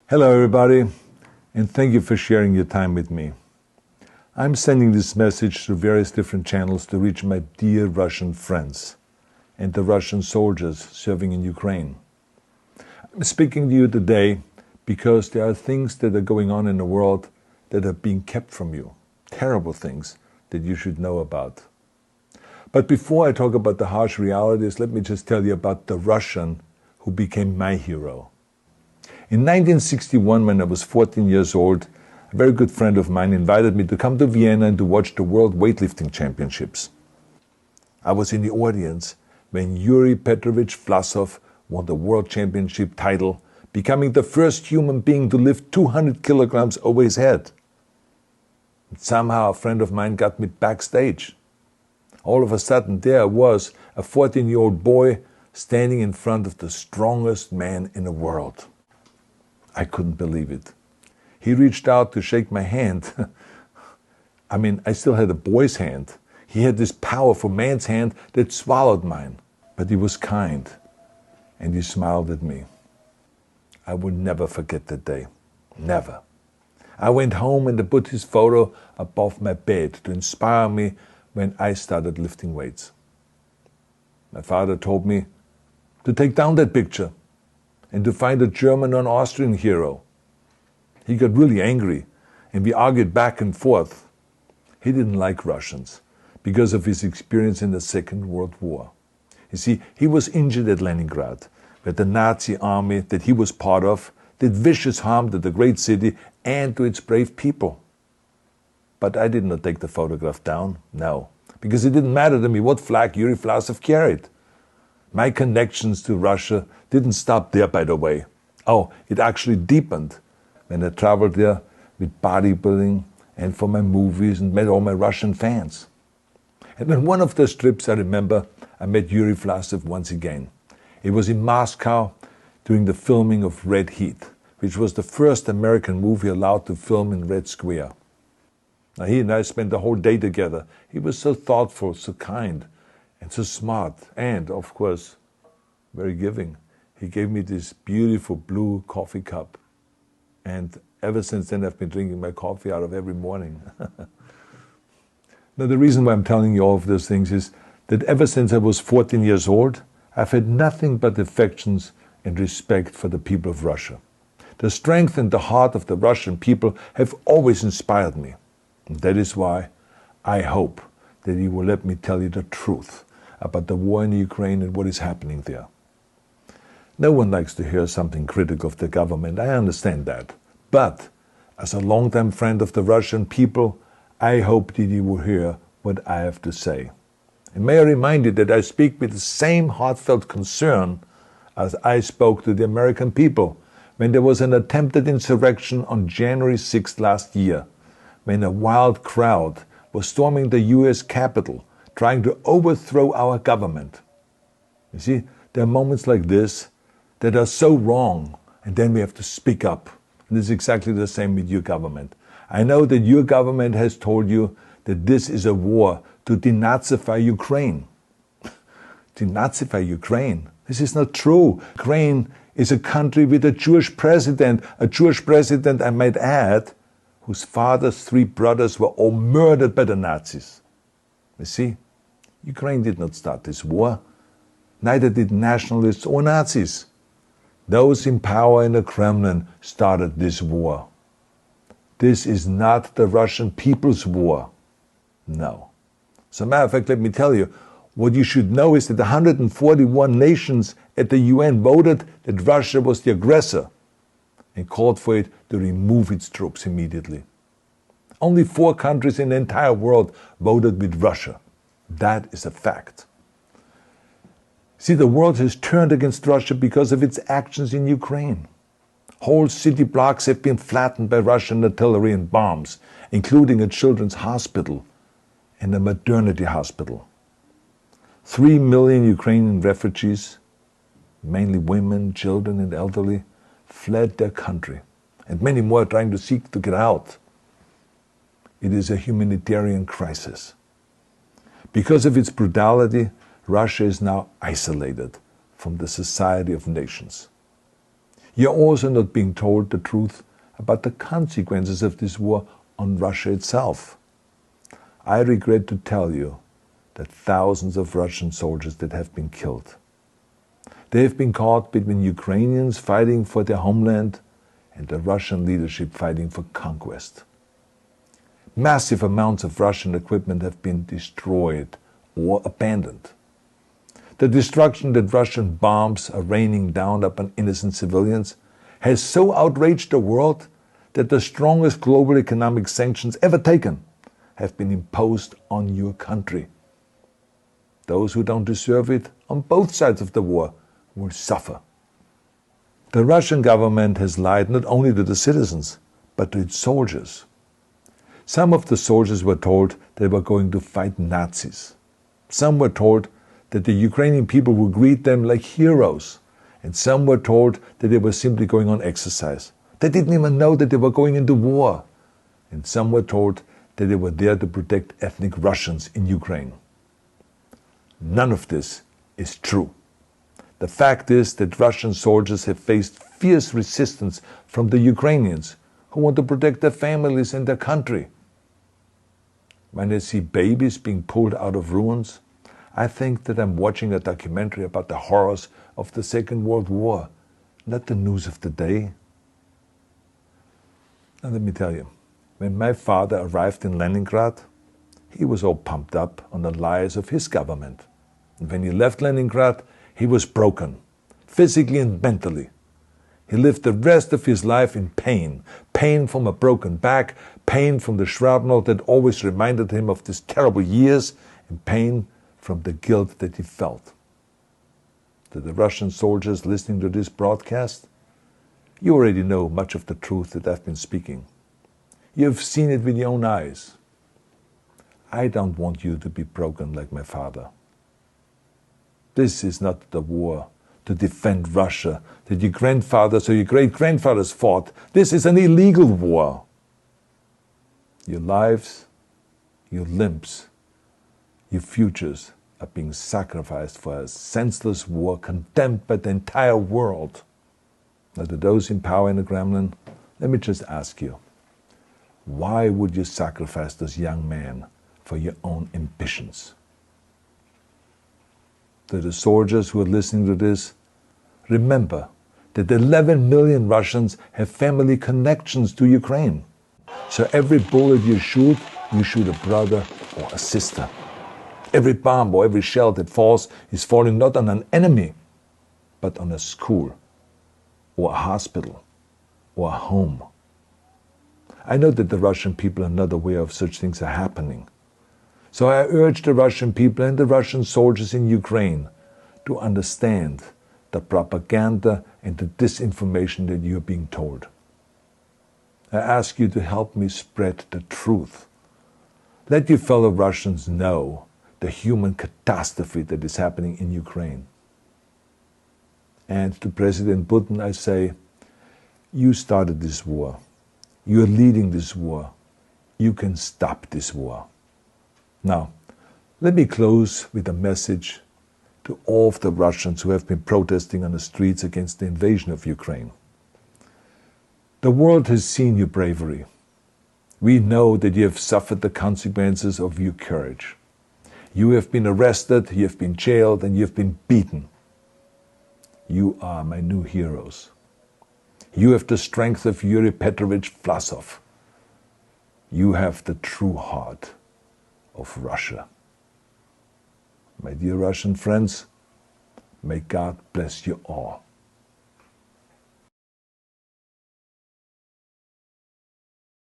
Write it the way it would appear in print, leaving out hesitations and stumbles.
Hello everybody, and thank you for sharing your time with me. I'm sending this message through various different channels to reach my dear Russian friends and the Russian soldiers serving in Ukraine. I'm speaking to you today because there are things that are going on in the world that are being kept from you, terrible things that you should know about. But before I talk about the harsh realities, let me just tell you about the Russian who became my hero. In 1961, when I was 14 years old, a very good friend of mine invited me to come to Vienna and to watch the World Weightlifting Championships. I was in the audience when Yuri Petrovich Vlasov won the World Championship title, becoming the first human being to lift 200 kilograms over his head. And somehow a friend of mine got me backstage. All of a sudden there was a 14-year-old boy standing in front of the strongest man in the world. I couldn't believe it. He reached out to shake my hand. I still had a boy's hand. He had this powerful man's hand that swallowed mine. But he was kind, and he smiled at me. I will never forget that day. Never. I went home and I put his photo above my bed to inspire me when I started lifting weights. My father told me to take down that picture and to find a German or an Austrian hero. He got really angry, and we argued back and forth. He didn't like Russians because of his experience in the Second World War. You see, he was injured at Leningrad, where the Nazi army that he was part of did vicious harm to the great city and to its brave people. But I did not take the photograph down, no, because it didn't matter to me what flag Yuri Vlasov carried. My connections to Russia didn't stop there, by the way. Oh, it actually deepened when I traveled there with bodybuilding and for my movies and met all my Russian fans. And on one of those trips, I remember, I met Yuri Vlasov once again. It was in Moscow during the filming of Red Heat, which was the first American movie allowed to film in Red Square. Now, he and I spent the whole day together. He was so thoughtful, so kind, and so smart, and, of course, very giving. He gave me this beautiful blue coffee cup. And ever since then, I've been drinking my coffee out of every morning. Now, the reason why I'm telling you all of those things is that ever since I was 14 years old, I've had nothing but affections and respect for the people of Russia. The strength and the heart of the Russian people have always inspired me. And that is why I hope that you will let me tell you the truth about the war in Ukraine and what is happening there. No one likes to hear something critical of the government, I understand that. But as a longtime friend of the Russian people, I hope that you will hear what I have to say. And may I remind you that I speak with the same heartfelt concern as I spoke to the American people when there was an attempted insurrection on January 6th last year, when a wild crowd was storming the US Capitol, trying to overthrow our government. You see, there are moments like this that are so wrong, and then we have to speak up. And it's exactly the same with your government. I know that your government has told you that this is a war to denazify Ukraine. Denazify Ukraine? This is not true. Ukraine is a country with a Jewish president, I might add, whose father's 3 brothers were all murdered by the Nazis. You see, Ukraine did not start this war. Neither did nationalists or Nazis. Those in power in the Kremlin started this war. This is not the Russian people's war. No. As a matter of fact, let me tell you, what you should know is that 141 nations at the UN voted that Russia was the aggressor and called for it to remove its troops immediately. Only 4 countries in the entire world voted with Russia. That is a fact. See, the world has turned against Russia because of its actions in Ukraine. Whole city blocks have been flattened by Russian artillery and bombs, including a children's hospital and a maternity hospital. 3 million Ukrainian refugees, mainly women, children and elderly, fled their country, and many more are trying to seek to get out. It is a humanitarian crisis. Because of its brutality, Russia is now isolated from the society of nations. You're also not being told the truth about the consequences of this war on Russia itself. I regret to tell you that thousands of Russian soldiers that have been killed. They have been caught between Ukrainians fighting for their homeland and the Russian leadership fighting for conquest. Massive amounts of Russian equipment have been destroyed or abandoned. The destruction that Russian bombs are raining down upon innocent civilians has so outraged the world that the strongest global economic sanctions ever taken have been imposed on your country. Those who don't deserve it on both sides of the war will suffer. The Russian government has lied not only to the citizens, but to its soldiers. Some of the soldiers were told they were going to fight Nazis. Some were told that the Ukrainian people would greet them like heroes, and some were told that they were simply going on exercise. They didn't even know that they were going into war. And some were told that they were there to protect ethnic Russians in Ukraine. None of this is true. The fact is that Russian soldiers have faced fierce resistance from the Ukrainians who want to protect their families and their country. When I see babies being pulled out of ruins, I think that I'm watching a documentary about the horrors of the Second World War, not the news of the day. Now let me tell you, when my father arrived in Leningrad, he was all pumped up on the lies of his government. And when he left Leningrad, he was broken, physically and mentally. He lived the rest of his life in pain. Pain from a broken back, pain from the shrapnel that always reminded him of these terrible years, and pain from the guilt that he felt. To the Russian soldiers listening to this broadcast, you already know much of the truth that I've been speaking. You've seen it with your own eyes. I don't want you to be broken like my father. This is not the war to defend Russia that your grandfathers or your great-grandfathers fought. This is an illegal war. Your lives, your limbs, your futures are being sacrificed for a senseless war condemned by the entire world. Now, to those in power in the Kremlin, let me just ask you, why would you sacrifice those young men for your own ambitions? To the soldiers who are listening to this, remember that 11 million Russians have family connections to Ukraine. So every bullet you shoot a brother or a sister. Every bomb or every shell that falls is falling not on an enemy, but on a school, or a hospital, or a home. I know that the Russian people are not aware of such things are happening. So I urge the Russian people and the Russian soldiers in Ukraine to understand the propaganda and the disinformation that you are being told. I ask you to help me spread the truth. Let your fellow Russians know the human catastrophe that is happening in Ukraine. And to President Putin I say, you started this war. You are leading this war. You can stop this war. Now, let me close with a message to all of the Russians who have been protesting on the streets against the invasion of Ukraine. The world has seen your bravery. We know that you have suffered the consequences of your courage. You have been arrested, you have been jailed, and you have been beaten. You are my new heroes. You have the strength of Yuri Petrovich Vlasov. You have the true heart of Russia. My dear Russian friends, may God bless you all.